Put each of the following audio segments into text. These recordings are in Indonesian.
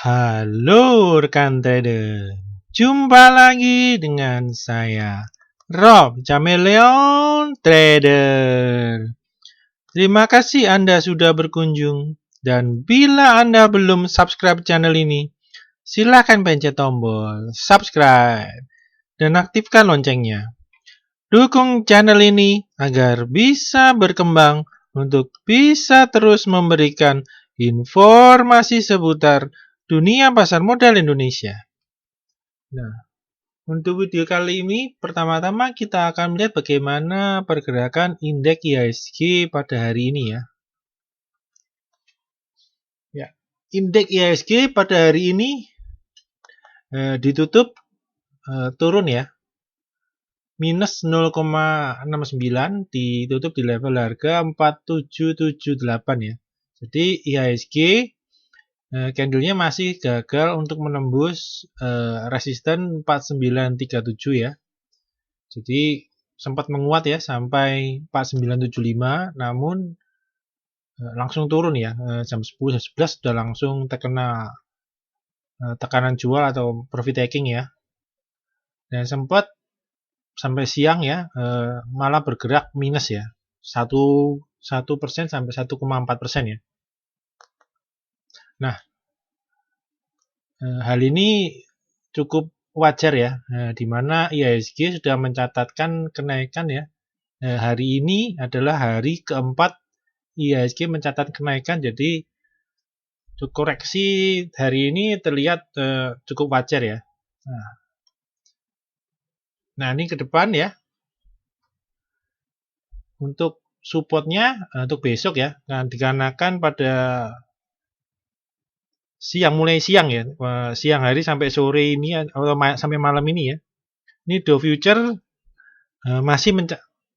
Halo rekan trader, jumpa lagi dengan saya Rob Chameleon Trader. Terima kasih Anda sudah berkunjung, dan bila Anda belum subscribe channel ini, silakan pencet tombol subscribe dan aktifkan loncengnya. Dukung channel ini agar bisa berkembang untuk bisa terus memberikan informasi seputar dunia pasar modal Indonesia. Nah, untuk video kali ini, pertama-tama kita akan melihat bagaimana pergerakan indeks IHSG pada hari ini ya. Indeks IHSG pada hari ini ditutup turun ya. Minus 0,69, ditutup di level harga 4778 ya. Jadi IHSG candlenya masih gagal untuk menembus resisten 4937 ya. Jadi sempat menguat ya sampai 4975, namun langsung turun ya. Jam 10 jam 11 sudah langsung terkena tekanan jual atau profit taking ya. Dan sempat sampai siang ya malah bergerak minus ya, 1% sampai 1,4% ya. Nah, hal ini cukup wajar ya, di mana IHSG sudah mencatatkan kenaikan ya. Hari ini adalah hari keempat IHSG mencatat kenaikan, jadi koreksi hari ini terlihat cukup wajar ya. Nah ini ke depan ya. Untuk supportnya untuk besok ya, dikarenakan pada mulai siang ya, siang hari sampai sore ini atau sampai malam ini ya. Ini Dow Future masih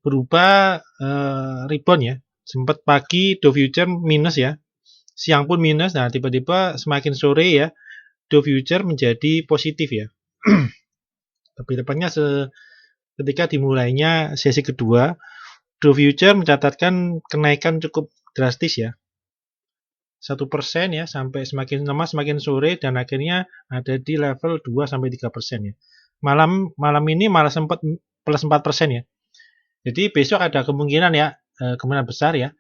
berubah rebound ya. Sempat pagi Dow Future minus ya, siang pun minus. Nah tiba-tiba semakin sore ya, Dow Future menjadi positif ya. Tapi tepatnya ketika dimulainya sesi kedua, Dow Future mencatatkan kenaikan cukup drastis ya, 1% ya, sampai semakin lama semakin sore, dan akhirnya ada di level 2-3% ya. Malam ini malah sempat plus 4% ya. Jadi besok ada kemungkinan ya, kemungkinan besar ya,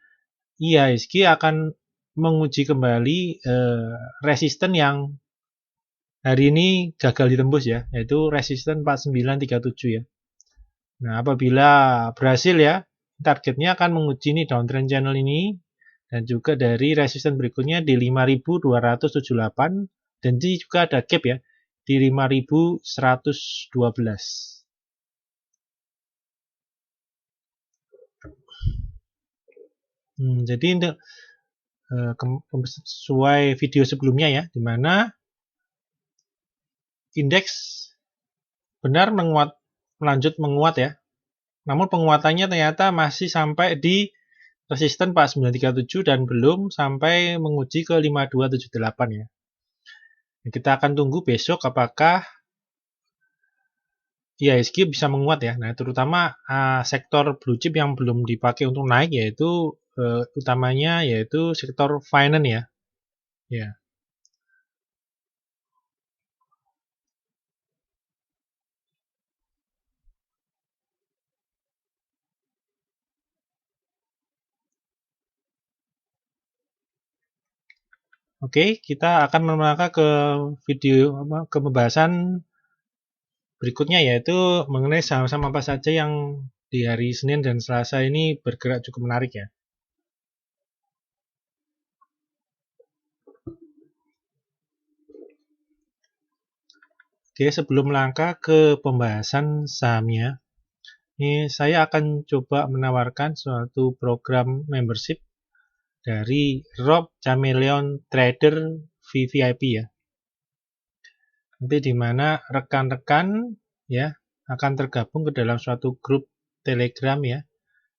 IHSG akan menguji kembali resisten yang hari ini gagal ditembus ya, yaitu resisten 4937 ya. Nah, apabila berhasil ya, targetnya akan menguji nih downtrend channel ini, dan juga dari resisten berikutnya di 5278, dan ini juga ada gap ya di 5112. Jadi untuk sesuai video sebelumnya ya, di mana indeks benar melanjut menguat ya, namun penguatannya ternyata masih sampai di resisten 4937 dan belum sampai menguji ke 5278 ya. Kita akan tunggu besok apakah IHSG bisa menguat ya. Nah, terutama sektor blue chip yang belum dipakai untuk naik, yaitu utamanya yaitu sektor finance ya. Ya. Oke, kita akan melangkah ke ke pembahasan berikutnya, yaitu mengenai saham-saham apa saja yang di hari Senin dan Selasa ini bergerak cukup menarik ya. Oke, sebelum melangkah ke pembahasan sahamnya, ini saya akan coba menawarkan suatu program membership dari Rob Chameleon Trader VVIP ya. Nanti di mana rekan-rekan ya akan tergabung ke dalam suatu grup Telegram ya.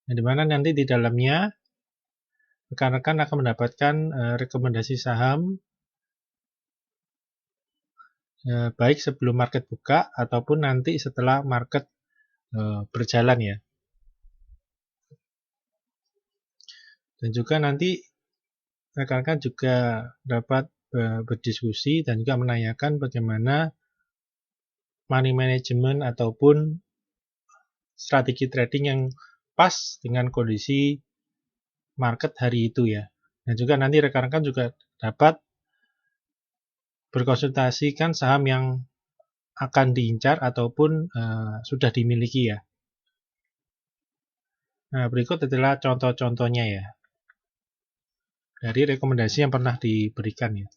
Di mana nanti di dalamnya rekan-rekan akan mendapatkan rekomendasi saham baik sebelum market buka ataupun nanti setelah market berjalan ya. Dan juga nanti rekan-rekan juga dapat berdiskusi dan juga menanyakan bagaimana money management ataupun strategi trading yang pas dengan kondisi market hari itu ya. Dan juga nanti rekan-rekan juga dapat berkonsultasikan saham yang akan diincar ataupun sudah dimiliki ya. Nah, berikut adalah contoh-contohnya ya. Dari rekomendasi yang pernah diberikan ya.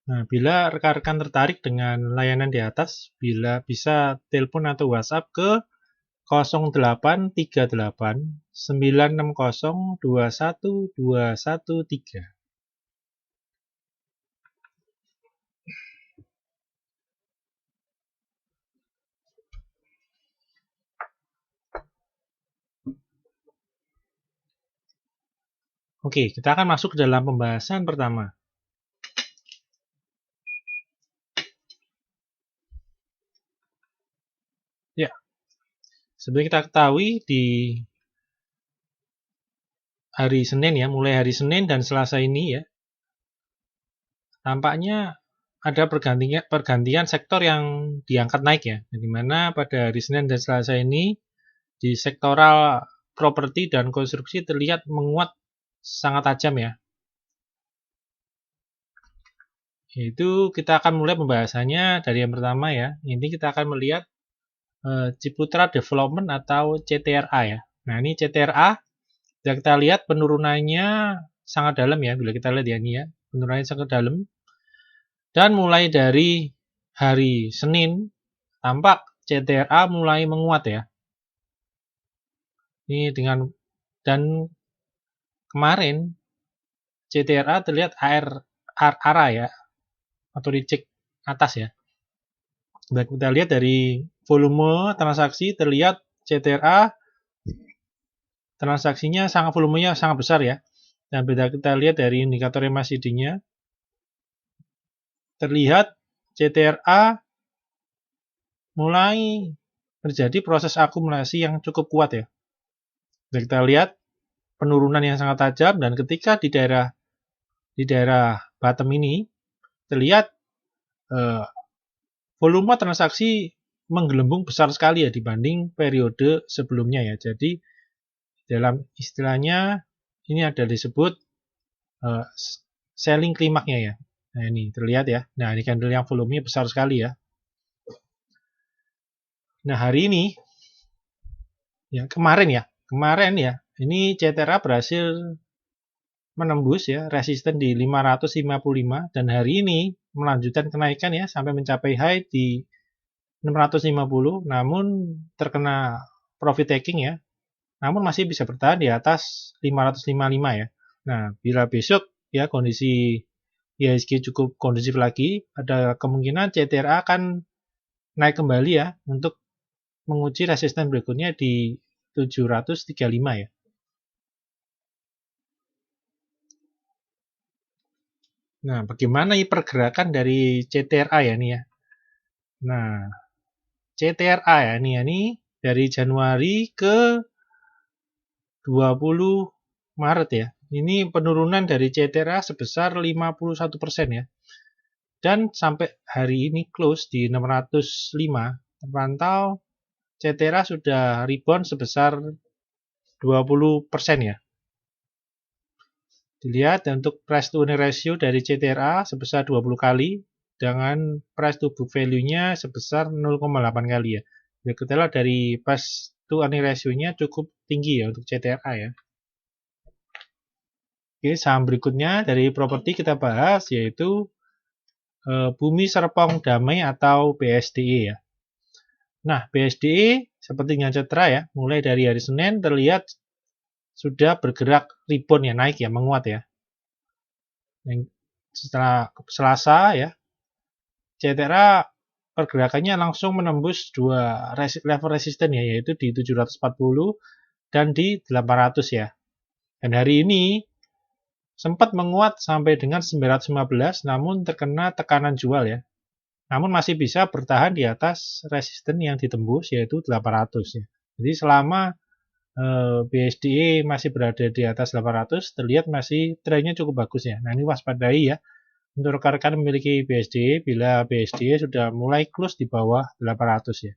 Nah, bila rekan-rekan tertarik dengan layanan di atas, bila bisa telepon atau WhatsApp ke 0838 960 21213. Oke, kita akan masuk ke dalam pembahasan pertama. Ya, seperti kita ketahui di hari Senin ya, mulai hari Senin dan Selasa ini ya, tampaknya ada pergantian sektor yang diangkat naik ya, di mana pada hari Senin dan Selasa ini di sektoral properti dan konstruksi terlihat menguat sangat tajam ya. Itu kita akan mulai pembahasannya dari yang pertama ya. Ini kita akan melihat Ciputra Development atau CTRA ya. Nah, ini CTRA bisa kita lihat penurunannya sangat dalam ya. Bila kita lihat ya ini ya, penurunannya sangat dalam. Dan mulai dari hari Senin tampak CTRA mulai menguat ya. Ini dengan dan kemarin CTRA terlihat arah ya atau reject atas ya. Dan kita lihat dari volume transaksi terlihat CTRA transaksinya volumenya sangat besar ya. Dan bila kita lihat dari indikator MACD-nya terlihat CTRA mulai terjadi proses akumulasi yang cukup kuat ya. Dan kita lihat penurunan yang sangat tajam dan ketika di daerah bottom ini terlihat volume transaksi menggelembung besar sekali ya dibanding periode sebelumnya ya. Jadi dalam istilahnya ini ada disebut selling klimaknya ya. Nah ini terlihat ya. Nah ini candle yang volumenya besar sekali ya. Nah hari ini ya kemarin ya ini CTRA berhasil menembus ya resisten di 555 dan hari ini melanjutkan kenaikan ya sampai mencapai high di 650 namun terkena profit taking ya. Namun masih bisa bertahan di atas 555 ya. Nah, bila besok ya kondisi IHSG cukup kondusif lagi, ada kemungkinan CTRA akan naik kembali ya untuk menguji resisten berikutnya di 735 ya. Nah, bagaimana pergerakan dari CTRA ya nih ya. Nah, CTRA ya nih dari Januari ke 20 Maret ya. Ini penurunan dari CTRA sebesar 51% ya. Dan sampai hari ini close di 605, terpantau CTRA sudah rebound sebesar 20% ya. Dilihat untuk price to earning ratio dari CTRA sebesar 20 kali dengan price to book value-nya sebesar 0,8 kali ya. Jadi kita lihat dari price to earning ratio-nya cukup tinggi ya untuk CTRA ya. Oke, saham berikutnya dari properti kita bahas yaitu Bumi Serpong Damai atau BSDE ya. Nah, BSDE seperti Cetra ya, mulai dari hari Senin terlihat sudah bergerak rebound ya, naik ya, menguat ya. Setelah Selasa ya, CTRA pergerakannya langsung menembus dua level resisten ya, yaitu di 740 dan di 800 ya. Dan hari ini sempat menguat sampai dengan 915 namun terkena tekanan jual ya. Namun masih bisa bertahan di atas resisten yang ditembus yaitu 800 ya. Jadi selama BSDE masih berada di atas 800, terlihat masih trennya cukup bagus ya. Nah, ini waspadai ya. Untuk rekan-rekan memiliki BSDE bila BSDE sudah mulai close di bawah 800 ya.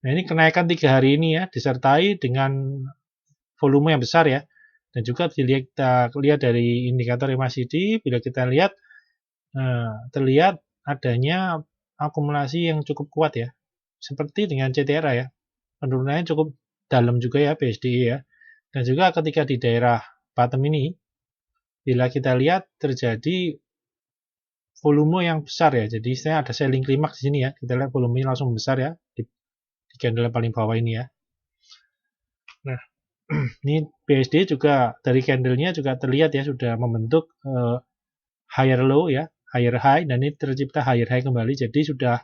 Nah, ini kenaikan 3 hari ini ya, disertai dengan volume yang besar ya. Dan juga kita lihat dari indikator MACD, bila kita lihat terlihat adanya akumulasi yang cukup kuat ya. Seperti dengan CTRA ya. Penurunannya cukup dalam juga ya BSDE ya. Dan juga ketika di daerah bottom ini, bila kita lihat terjadi volume yang besar ya. Jadi saya ada selling climax di sini ya. Kita lihat volumenya langsung besar ya di candle yang paling bawah ini ya. Nah, ini BSD juga dari candlenya juga terlihat ya sudah membentuk higher low ya, higher high, dan ini tercipta higher high kembali. Jadi sudah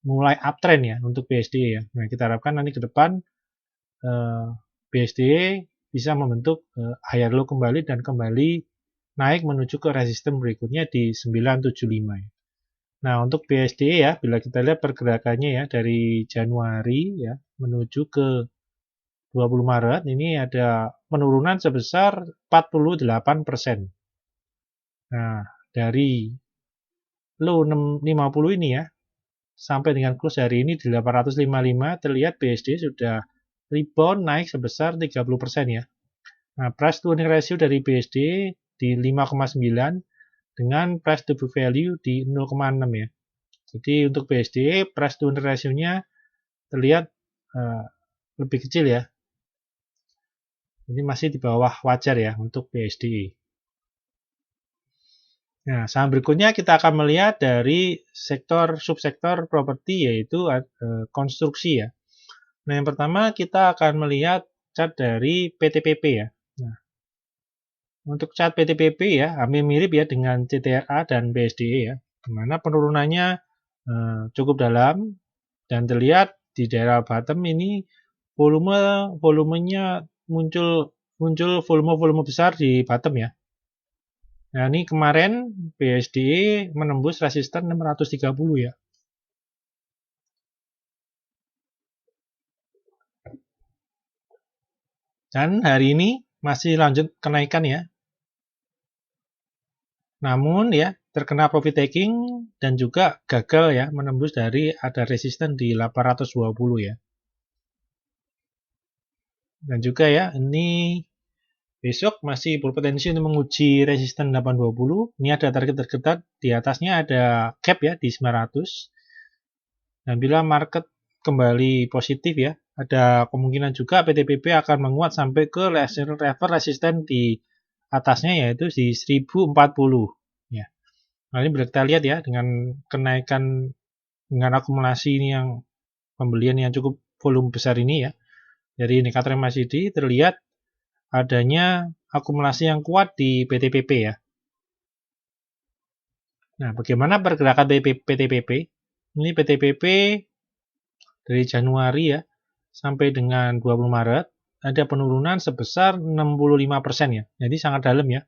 mulai uptrend ya untuk BSD ya. Nah, kita harapkan nanti ke depan BSD bisa membentuk higher low kembali dan kembali naik menuju ke resisten berikutnya di 975 ya. Nah, untuk BSD ya, bila kita lihat pergerakannya ya dari Januari ya menuju ke 20 Maret ini ada penurunan sebesar 48%. Nah, dari low 650 ini ya sampai dengan close hari ini di 855 terlihat BSD sudah rebound naik sebesar 30% ya. Nah, price to earning ratio dari BSD di 5,9 dengan price to book value di 0,6 ya. Jadi untuk BSD price to earning ratio-nya terlihat lebih kecil ya. Ini masih di bawah wajar ya untuk BSD. Nah, saham berikutnya kita akan melihat dari subsektor properti yaitu konstruksi ya. Nah, yang pertama kita akan melihat chart dari PTPP ya. Nah, untuk chart PTPP ya, hampir mirip ya dengan CTRA dan BSDE ya, di mana penurunannya cukup dalam dan terlihat di daerah bottom ini volumenya muncul volume besar di bottom ya. Nah, ini kemarin BSDE menembus resisten 630 ya. Dan hari ini masih lanjut kenaikan ya. Namun ya, terkena profit taking dan juga gagal ya menembus dari ada resisten di 820 ya. Dan juga ya, ini besok masih berpotensi untuk menguji resisten 820. Ini ada target terdekat, di atasnya ada cap ya di 900. Dan bila market kembali positif ya, ada kemungkinan juga PTPP akan menguat sampai ke level resisten di atasnya yaitu di 1040 ya. Nah, ini bisa kita lihat ya dengan kenaikan dengan akumulasi ini yang pembelian yang cukup volume besar ini ya. Dari indikator MACD terlihat adanya akumulasi yang kuat di PTPP ya. Nah, bagaimana pergerakan PTPP? Ini PTPP dari Januari ya sampai dengan 20 Maret ada penurunan sebesar 65% ya. Jadi sangat dalam ya.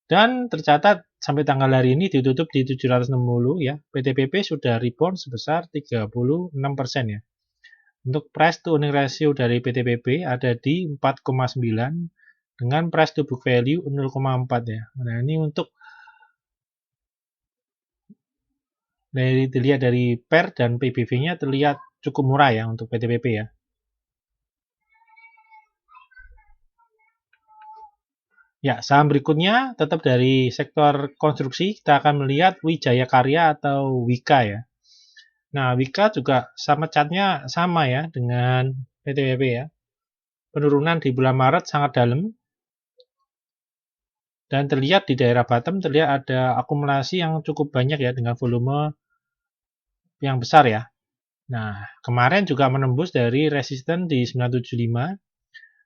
Dan tercatat sampai tanggal hari ini ditutup di 760 ya. PTPP sudah rebound sebesar 36% ya. Untuk price to earning ratio dari PTPP ada di 4,9 dengan price to book value 0,4 ya. Nah, ini untuk dilihat dari PER dan PBV-nya terlihat cukup murah ya untuk PTPP ya. Ya, saham berikutnya tetap dari sektor konstruksi, kita akan melihat Wijaya Karya atau Wika ya. Nah, Wika juga sama catnya sama ya dengan PTPP ya. Penurunan di bulan Maret sangat dalam. Dan terlihat di daerah bottom terlihat ada akumulasi yang cukup banyak ya dengan volume yang besar ya. Nah, kemarin juga menembus dari resisten di 975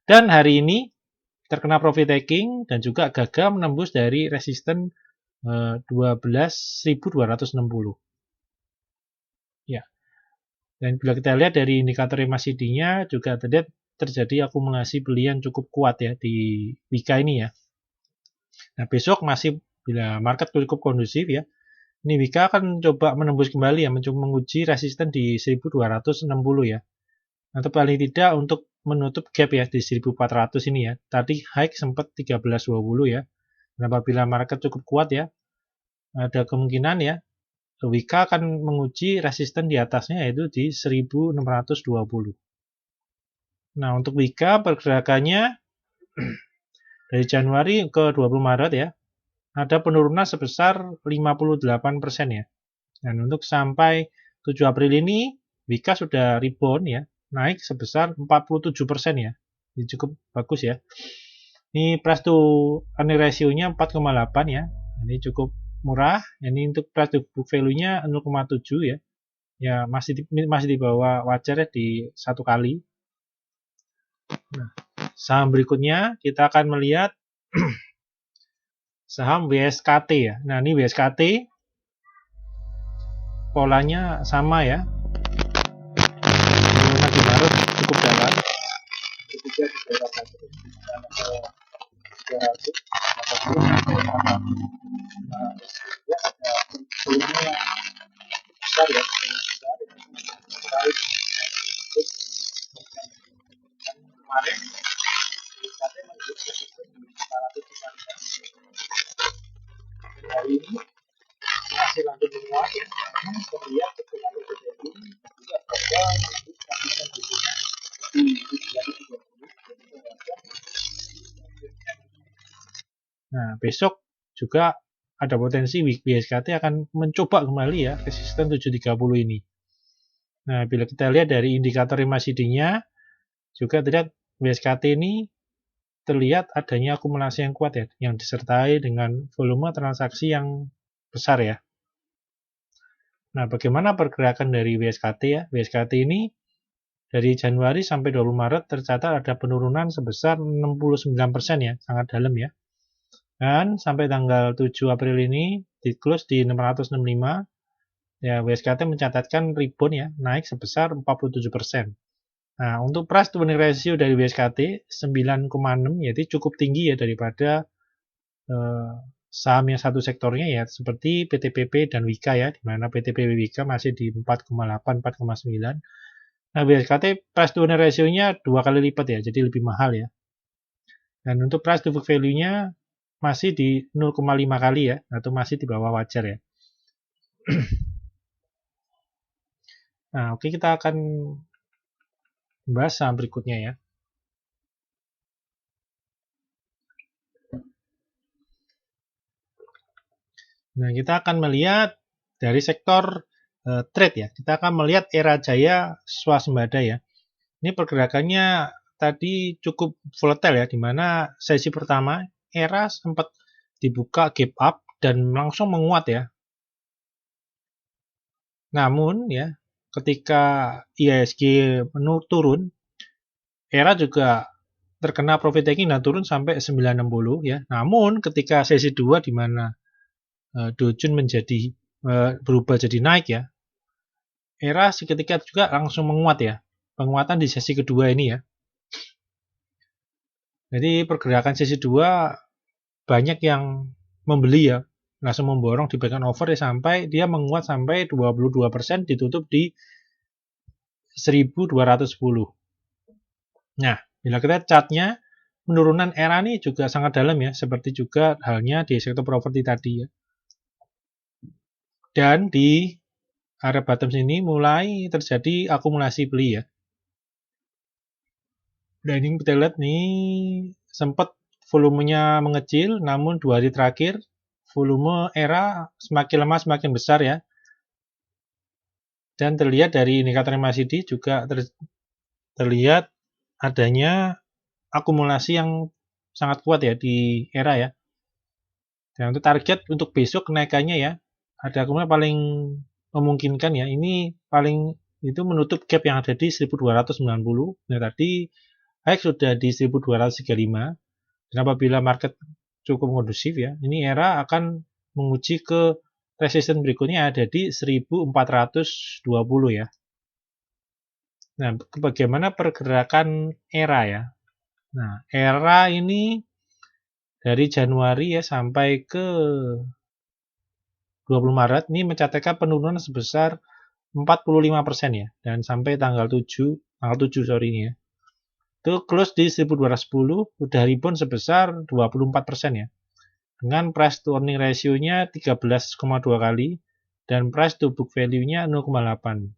dan hari ini terkena profit taking dan juga gagal menembus dari resisten 12.260. ya. Dan bila kita lihat dari indikator MACD-nya juga terjadi akumulasi beli yang cukup kuat ya di Wika ini ya. Nah, besok masih bila market cukup kondusif ya, ini Wika akan coba menembus kembali ya, mencoba menguji resisten di 1260 ya. Atau paling tidak untuk menutup gap ya di 1400 ini ya. Tadi high sempat 1320 ya. Dan apabila market cukup kuat ya, ada kemungkinan ya Wika akan menguji resisten di atasnya yaitu di 1620. Nah, untuk Wika pergerakannya dari Januari ke 20 Maret ya, ada penurunan sebesar 58% ya. Dan untuk sampai 7 April ini, Wika sudah rebound ya, naik sebesar 47% ya. Ini cukup bagus ya. Ini price to earning ratio-nya 4,8 ya. Ini cukup murah. Ini untuk price to book value-nya 0,7 ya. Ya masih di bawah wajar ya di 1 kali. Nah, saham berikutnya kita akan melihat saham WSKT ya. Nah, ini WSKT polanya sama ya. Penurunan di Maret cukup dalam. Ketika di bawah 300, nah, ya ada volume besar ya, kemarin WSKT menunjuk resisten di 400 hari ini masih lanjut menguat ya, namun terlihat ketika terjadi juga bahwa menunjuk resisten di 330. Nah, besok juga ada potensi WSKT akan mencoba kembali ya resisten 730 ini. Nah, bila kita lihat dari indikator MACD-nya juga terlihat WSKT ini terlihat adanya akumulasi yang kuat ya, yang disertai dengan volume transaksi yang besar ya. Nah, bagaimana pergerakan dari WSKT ya? WSKT ini dari Januari sampai 20 Maret tercatat ada penurunan sebesar 69% ya, sangat dalam ya. Dan sampai tanggal 7 April ini di close di 665 ya, WSKT mencatatkan rebound ya, naik sebesar 47%. Nah, untuk price to earning ratio dari WSKT 9,6 yaitu cukup tinggi ya daripada saham yang satu sektornya ya seperti PTPP dan Wika ya, di mana PTPP Wika masih di 4,8 4,9. Nah, WSKT price to earning ratio-nya 2 kali lipat ya, jadi lebih mahal ya. Dan untuk price to book value-nya masih di 0,5 kali ya, atau masih di bawah wajar ya. Nah, oke, kita akan membahas saham berikutnya ya. Nah, kita akan melihat dari sektor trade ya. Kita akan melihat Era Jaya Swasembada ya. Ini pergerakannya tadi cukup volatile ya, di mana sesi pertama Era sempat dibuka gap up dan langsung menguat ya. Namun ya, ketika IHSG turun, Era juga terkena profit taking dan turun sampai 960 ya. Namun ketika sesi 2 di mana Dow Jones berubah jadi naik ya, Era seketika juga langsung menguat ya. Penguatan di sesi kedua ini ya. Jadi pergerakan sesi 2 banyak yang membeli ya, langsung memborong di back over ya, sampai dia menguat sampai 22% ditutup di 1210. Nah, bila kita chartnya, penurunan Era ini juga sangat dalam ya, seperti juga halnya di sektor properti tadi ya. Dan di area bottom sini mulai terjadi akumulasi beli ya. Dan ini kita lihat nih sempat volumenya mengecil, namun 2 hari terakhir volume Era semakin lemah semakin besar ya. Dan terlihat dari indikator MACD juga terlihat adanya akumulasi yang sangat kuat ya di Era ya. Dan untuk target untuk besok kenaikannya ya, ada akumulasi paling memungkinkan ya. Ini paling itu menutup gap yang ada di 1290. Nah, tadi high sudah di 1235. Dan apabila market cukup kondusif ya, ini Era akan menguji ke resisten berikutnya ada di 1420 ya. Nah, bagaimana pergerakan ERA ya? Nah, ERA ini dari Januari ya sampai ke 20 Maret ini mencatatkan penurunan sebesar 45% ya, dan sampai tanggal 7 sorry ini ya. Itu close di 1210, udah rebound sebesar 24% ya. Dengan price to earning ratio-nya 13,2 kali dan price to book value-nya 0,8.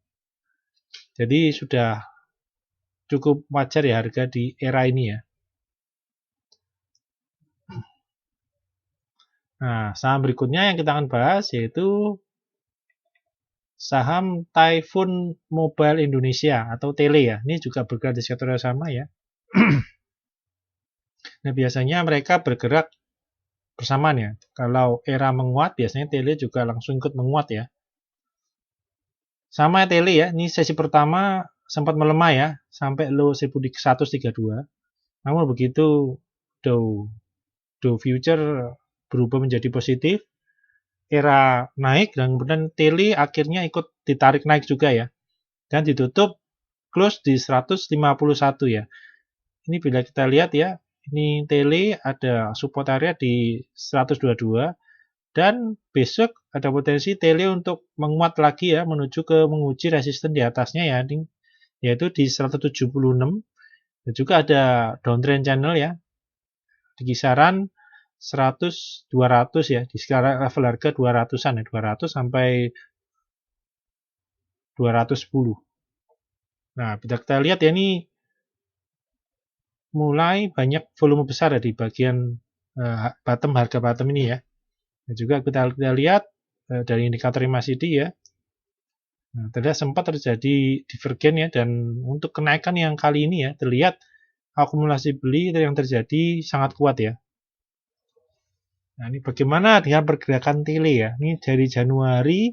Jadi sudah cukup wajar ya harga di era ini ya. Nah, saham berikutnya yang kita akan bahas yaitu saham Typhoon Mobile Indonesia atau Tele ya. Ini juga bergerak di sektor yang sama ya. Nah, biasanya mereka bergerak bersamaan ya. Kalau era menguat, biasanya Tele juga langsung ikut menguat ya. Sama Tele ya, ini sesi pertama sempat melemah ya, sampai low 1132. Namun begitu Dow Future berubah menjadi positif, era naik dan kemudian Tele akhirnya ikut ditarik naik juga ya. Dan ditutup close di 151 ya. Ini bila kita lihat ya, ini Tele ada support area di 122 dan besok ada potensi Tele untuk menguat lagi ya menuju ke menguji resisten di atasnya ya, yaitu di 176 dan juga ada downtrend channel ya di kisaran 100 200 ya, di sekarang level harga 200-an ya, 200 sampai 210. Nah, bisa kita lihat ya, ini mulai banyak volume besar ya di bagian bottom, harga bottom ini ya. Dan juga kita lihat dari indikator MACD ya. Nah, terlihat sempat terjadi divergen ya, dan untuk kenaikan yang kali ini ya terlihat akumulasi beli yang terjadi sangat kuat ya. Nah, ini bagaimana dengan pergerakan Tele ya? Ini dari Januari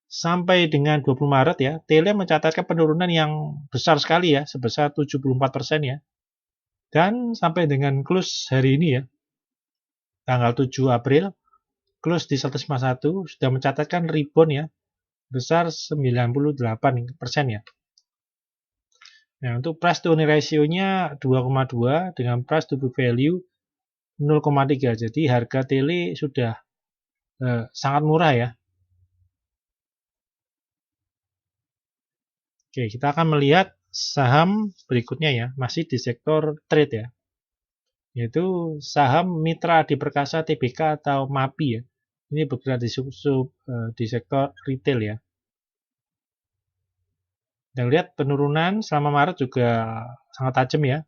sampai dengan 20 Maret ya, Tele mencatatkan penurunan yang besar sekali ya, sebesar 74% ya. Dan sampai dengan close hari ini ya, tanggal 7 April, close di 151 sudah mencatatkan rebound ya, besar 98% ya. Nah, untuk price to earning ratio-nya 2,2 dengan price to book value 0,3. Jadi harga Tele sudah sangat murah ya. Oke, kita akan melihat saham berikutnya ya, masih di sektor trade ya. Yaitu saham Mitra Adi Perkasa Tbk atau MAPI ya. Ini bergerak di sektor retail ya. Dan lihat penurunan selama Maret juga sangat tajam ya.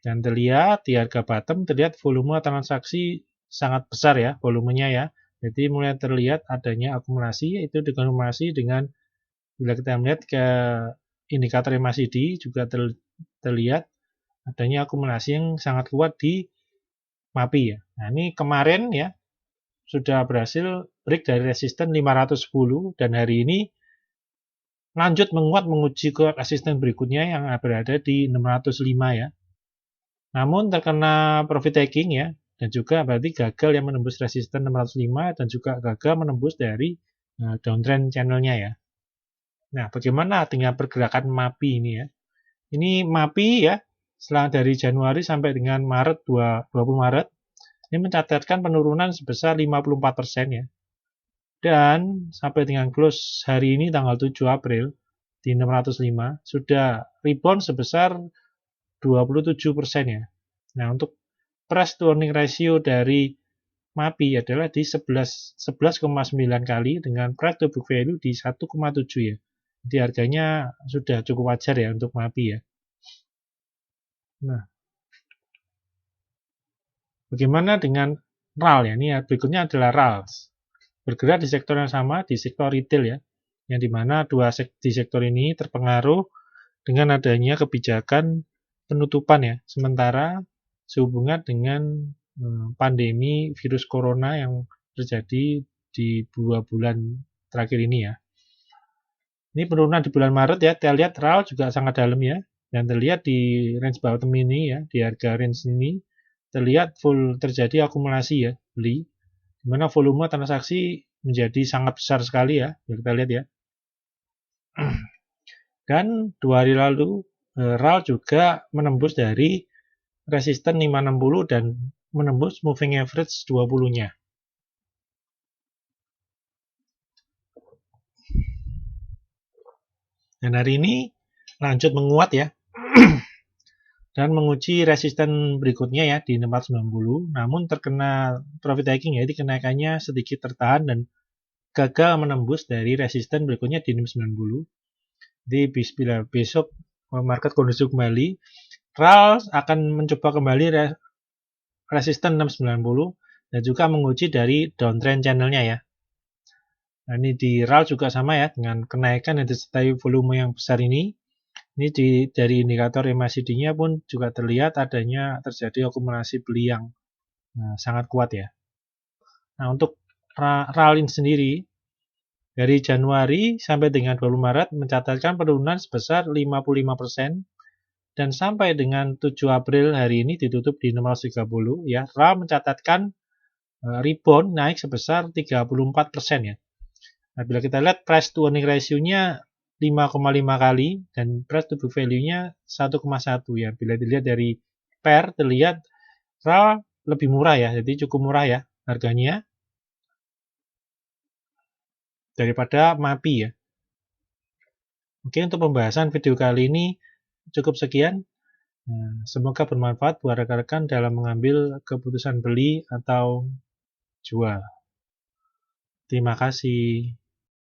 Dan terlihat di harga bottom terlihat volume transaksi sangat besar ya, volumenya ya. Jadi mulai terlihat adanya akumulasi, yaitu dikonfirmasi dengan bila kita melihat ke indikator MACD juga terlihat adanya akumulasi yang sangat kuat di MAPI ya. Nah, ini kemarin ya sudah berhasil break dari resisten 510 dan hari ini lanjut menguat menguji ke resisten berikutnya yang berada di 605 ya. Namun terkena profit taking ya, dan juga berarti gagal yang menembus resisten 605 dan juga gagal menembus dari downtrend channelnya ya. Nah, bagaimana dengan pergerakan MAPI ini ya? Ini MAPI ya, setelah dari Januari sampai dengan Maret 20 Maret, ini mencatatkan penurunan sebesar 54% ya. Dan sampai dengan close hari ini tanggal 7 April di 605 sudah rebound sebesar 27% ya. Nah, untuk price to earning ratio dari MAPI adalah di 11,9 kali dengan price to book value di 1,7 ya. Jadi harganya sudah cukup wajar ya untuk MAPI ya. Nah, bagaimana dengan RAL ya? Ini ya, berikutnya adalah RAL. Bergerak di sektor yang sama, di sektor retail ya. Yang dimana di sektor ini terpengaruh dengan adanya kebijakan penutupan ya. Sementara sehubungan dengan pandemi virus corona yang terjadi di 2 bulan terakhir ini ya. Ini penurunan di bulan Maret ya, kita lihat RAL juga sangat dalam ya. Dan terlihat di range bottom ini ya, di harga range ini, terlihat full terjadi akumulasi ya, beli. Dimana volume transaksi menjadi sangat besar sekali ya. Kita lihat ya. Dan 2 hari lalu RAL juga menembus dari resisten 560 dan menembus moving average 20-nya. Dan hari ini lanjut menguat ya. Dan menguji resisten berikutnya ya di 490, namun terkena profit taking ya, jadi kenaikannya sedikit tertahan dan gagal menembus dari resisten berikutnya di 690. Jadi bila besok market kondisi kembali, RAL akan mencoba kembali resisten 690 dan juga menguji dari downtrend channelnya ya. Nah, ini di RAL juga sama ya, dengan kenaikan yang disertai volume yang besar ini. Ini dari indikator MACD-nya pun juga terlihat adanya terjadi akumulasi beli yang sangat kuat ya. Nah, untuk RAL sendiri, dari Januari sampai dengan 20 Maret mencatatkan penurunan sebesar 55% dan sampai dengan 7 April hari ini ditutup di 630 ya. RAL mencatatkan rebound naik sebesar 34% ya. Nah, bila kita lihat price to earning ratio-nya 5,5 kali dan price to book value-nya 1,1 ya. Bila dilihat dari pair terlihat RAL lebih murah ya. Jadi cukup murah ya harganya daripada MAPI ya. Oke, untuk pembahasan video kali ini cukup sekian. Semoga bermanfaat buat rekan-rekan dalam mengambil keputusan beli atau jual. Terima kasih.